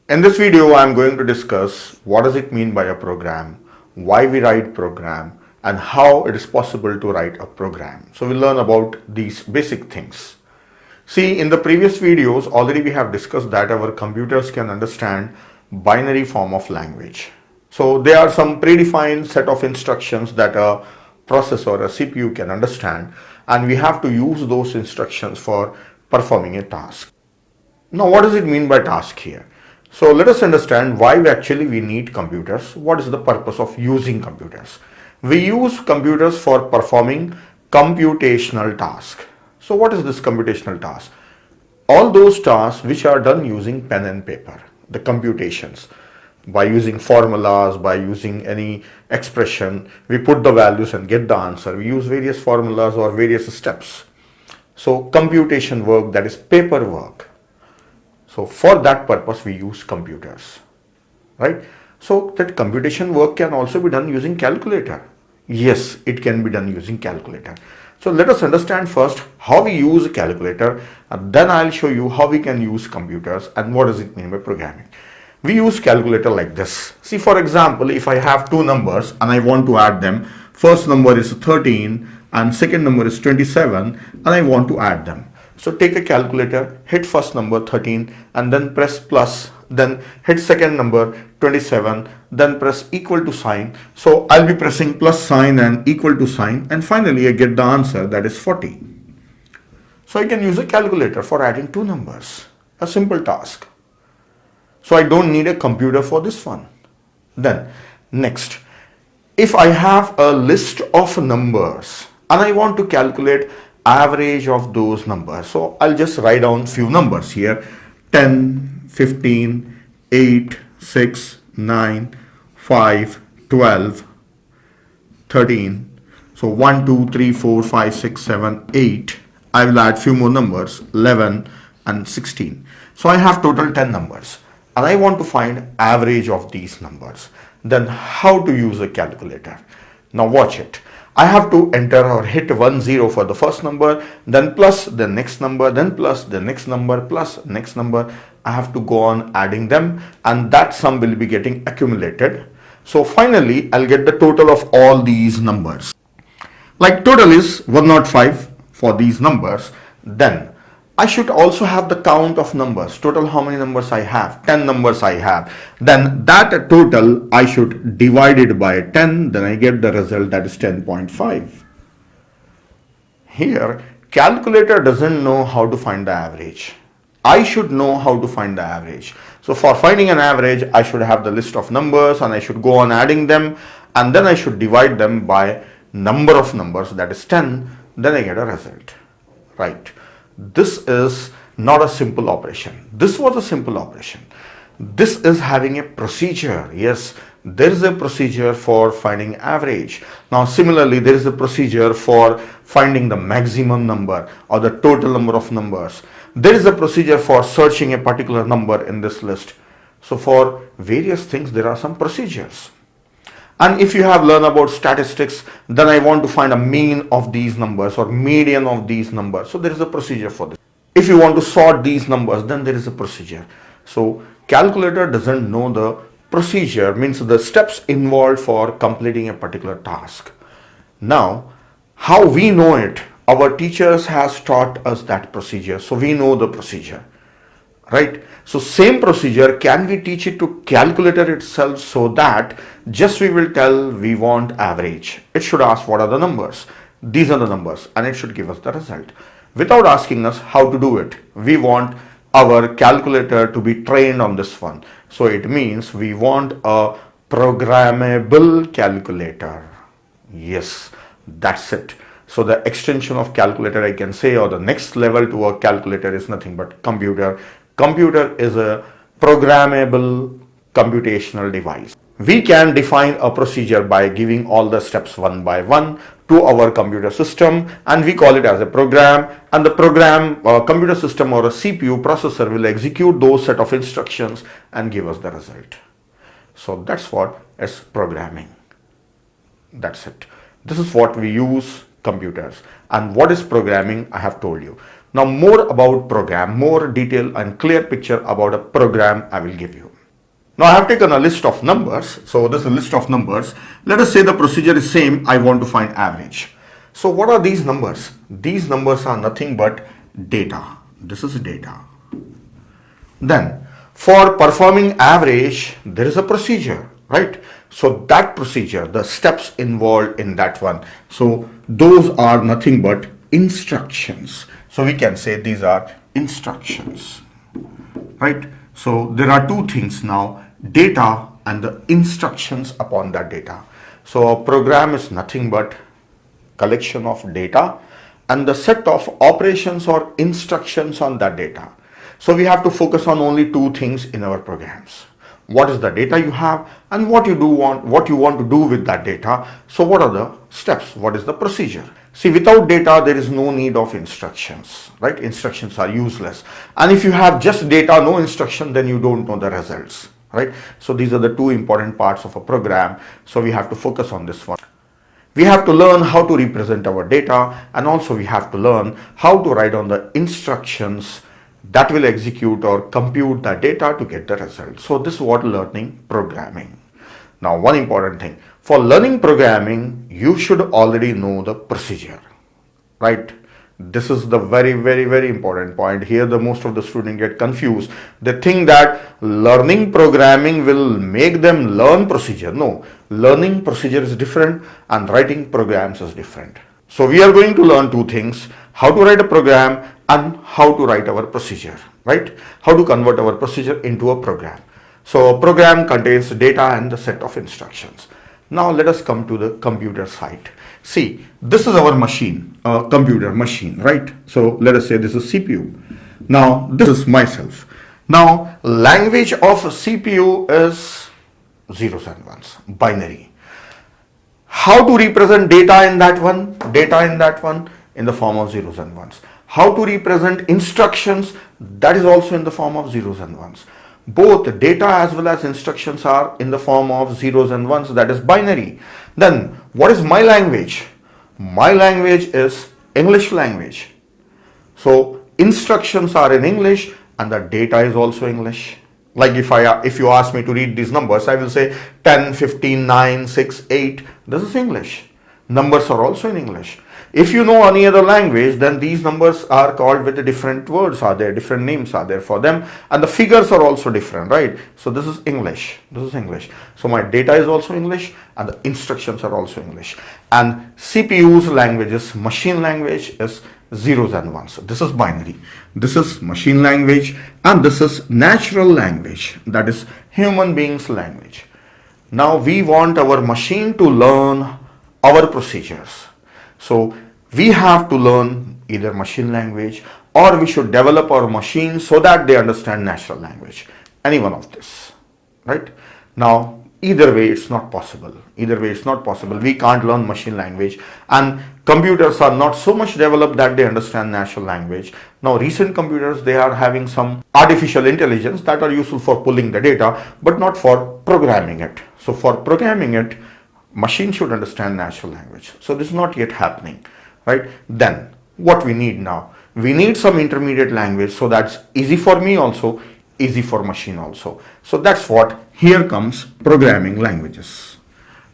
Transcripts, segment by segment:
In this video, I am going to discuss what does it mean by a program, why we write program, and how it is possible to write a program. So we'll learn about these basic things. See, in the previous videos, already we have discussed that our computers can understand binary form of language. So there are some predefined set of instructions that a processor, a CPU can understand, and we have to use those instructions for performing a task. Now, what does it mean by task here? So let us understand why we need computers. What is the purpose of using computers? We use computers for performing computational tasks. So what is this computational task? All those tasks which are done using pen and paper, the computations. By using formulas, by using any expression, we put the values and get the answer. We use various formulas or various steps. So computation work, that is paper work. So for that purpose we use computers, right? So that computation work can also be done using calculator. Yes, it can be done using calculator. So let us understand first how we use a calculator, and then I'll show you how we can use computers and what does it mean by programming. We use calculator like this. See, for example, if I have two numbers and I want to add them, first number is 13 and second number is 27, and I want to add them. So take a calculator, hit first number 13 and then press plus, then hit second number 27, then press equal to sign. So I'll be pressing plus sign and equal to sign, and finally I get the answer, that is 40. So I can use a calculator for adding two numbers, a simple task. So I don't need a computer for this one. Then next, if I have a list of numbers and I want to calculate average of those numbers, so I'll just write down few numbers here: 10, 15, 8, 6, 9, 5, 12, 13. So 1, 2, 3, 4, 5, 6, 7, 8. I will add few more numbers, 11 and 16. So I have total 10 numbers and I want to find average of these numbers. Then how to use a calculator? Now watch it. I have to enter or hit 10 for the first number, then plus the next number, then plus the next number, plus next number. I have to go on adding them, and that sum will be getting accumulated. So finally, I'll get the total of all these numbers. Like total is 105 for these numbers. Then I should also have the count of numbers. Total how many numbers I have? 10 numbers I have. Then that total I should divide it by 10. Then I get the result, that is 10.5. Here calculator doesn't know how to find the average. I should know how to find the average. So for finding an average, I should have the list of numbers and I should go on adding them, and then I should divide them by number of numbers, that is 10. Then I get a result, right? This is not a simple operation. This was a simple operation. This is having a procedure. Yes, there is a procedure for finding average. Now similarly, there is a procedure for finding the maximum number or the total number of numbers. There is a procedure for searching a particular number in this list. So for various things there are some procedures. And if you have learned about statistics, then I want to find a mean of these numbers or median of these numbers. So there is a procedure for this. If you want to sort these numbers, then there is a procedure. So calculator doesn't know the procedure, means the steps involved for completing a particular task. Now, how we know it? Our teachers has taught us that procedure. So we know the procedure. Right? So same procedure, can we teach it to calculator itself, so that just we will tell we want average. It should ask what are the numbers. These are the numbers, and it should give us the result. Without asking us how to do it, we want our calculator to be trained on this one. So it means we want a programmable calculator. Yes, that's it. So the extension of calculator, I can say, or the next level to a calculator is nothing but computer. Computer is a programmable computational device. We can define a procedure by giving all the steps one by one to our computer system, and we call it as a program, and the program computer system or a CPU processor will execute those set of instructions and give us the result. So that's what is programming. That's it. This is what we use computers. And what is programming, I have told you. Now more about program, more detail and clear picture about a program I will give you. Now I have taken a list of numbers. So this is a list of numbers. Let us say the procedure is same. I want to find average. So what are these numbers? These numbers are nothing but data. This is data. Then for performing average, there is a procedure, right? So that procedure, the steps involved in that one. So those are nothing but instructions. So we can say these are instructions, right? So there are two things now, data and the instructions upon that data. So a program is nothing but collection of data and the set of operations or instructions on that data. So we have to focus on only two things in our programs. What is the data you have and what you want to do with that data. So what are the steps? What is the procedure? See, without data, there is no need of instructions, right? Instructions are useless. And if you have just data, no instruction, then you don't know the results, right? So these are the two important parts of a program. So we have to focus on this one. We have to learn how to represent our data, and also we have to learn how to write on the instructions that will execute or compute the data to get the result. So this is what learning programming. Now, one important thing, for learning programming, you should already know the procedure, right? This is the very important point. Here the most of the students get confused. They think that learning programming will make them learn procedure. No, learning procedure is different and writing programs is different. So we are going to learn two things, how to write a program and how to write our procedure, right? How to convert our procedure into a program. So a program contains data and the set of instructions. Now let us come to the computer side. See, this is our machine, computer machine, right? So let us say this is CPU. Now this is myself. Now language of CPU is zeros and ones, binary. How to represent data in that one? Data in that one in the form of zeros and ones. How to represent instructions? That is also in the form of zeros and ones. Both data as well as instructions are in the form of zeros and ones, that is binary. Then what is my language? My language is English language. So instructions are in English and the data is also English. Like if you ask me to read these numbers, I will say 10, 15, 9, 6, 8. This is English. Numbers are also in English. If you know any other language, then these numbers are called with different words, are there, different names are there for them, and the figures are also different, right? So this is English. This is English. So my data is also English and the instructions are also English. And CPU's language is machine language is zeros and ones. This is binary. This is machine language and this is natural language, that is human beings language. Now we want our machine to learn our procedures. So we have to learn either machine language or we should develop our machine so that they understand natural language. Any one of this, right? Now, either way it's not possible. Either way it's not possible. We can't learn machine language and computers are not so much developed that they understand natural language. Now, recent computers, they are having some artificial intelligence that are useful for pulling the data, but not for programming it. So for programming it, machine should understand natural language. So this is not yet happening, right? Then what we need now? We need some intermediate language so that's easy for me also, easy for machine also. So that's what here comes programming languages.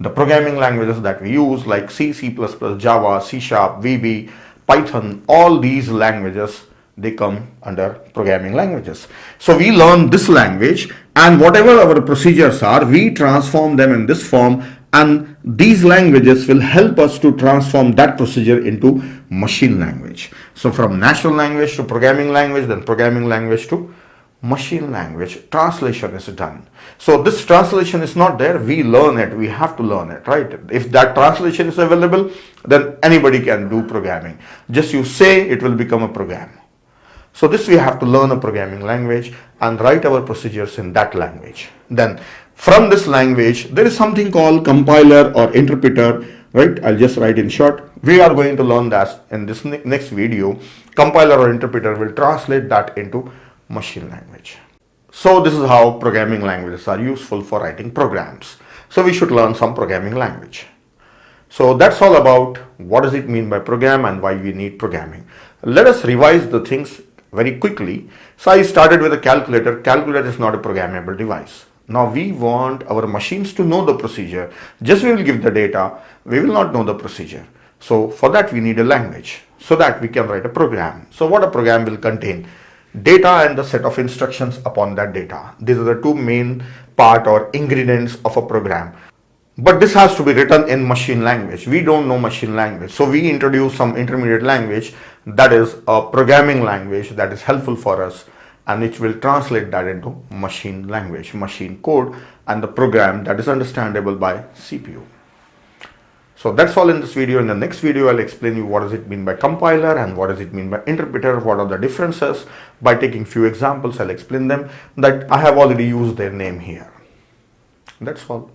The programming languages that we use like C, C++, Java, C#, VB, Python, all these languages, they come under programming languages. So we learn this language and whatever our procedures are, we transform them in this form. And these languages will help us to transform that procedure into machine language. So from natural language to programming language, then programming language to machine language, translation is done. So this translation is not there, we learn it, we have to learn it, right? If that translation is available, then anybody can do programming. Just you say, it will become a program. So this we have to learn a programming language and write our procedures in that language. Then from this language, there is something called compiler or interpreter, right? I'll just write in short. We are going to learn that in this next video. Compiler or interpreter will translate that into machine language. So this is how programming languages are useful for writing programs. So we should learn some programming language. So that's all about what does it mean by program and why we need programming. Let us revise the things very quickly. So I started with a calculator. Calculator is not a programmable device. Now we want our machines to know the procedure. Just we will give the data, we will not know the procedure. So for that we need a language so that we can write a program. So what a program will contain? Data and the set of instructions upon that data. These are the two main part or ingredients of a program. But this has to be written in machine language. We don't know machine language. So we introduce some intermediate language, that is a programming language that is helpful for us, and which will translate that into machine language, machine code, and the program that is understandable by CPU. So that's all in this video. In the next video, I'll explain you what does it mean by compiler and what does it mean by interpreter, what are the differences. By taking few examples, I'll explain them that I have already used their name here. That's all.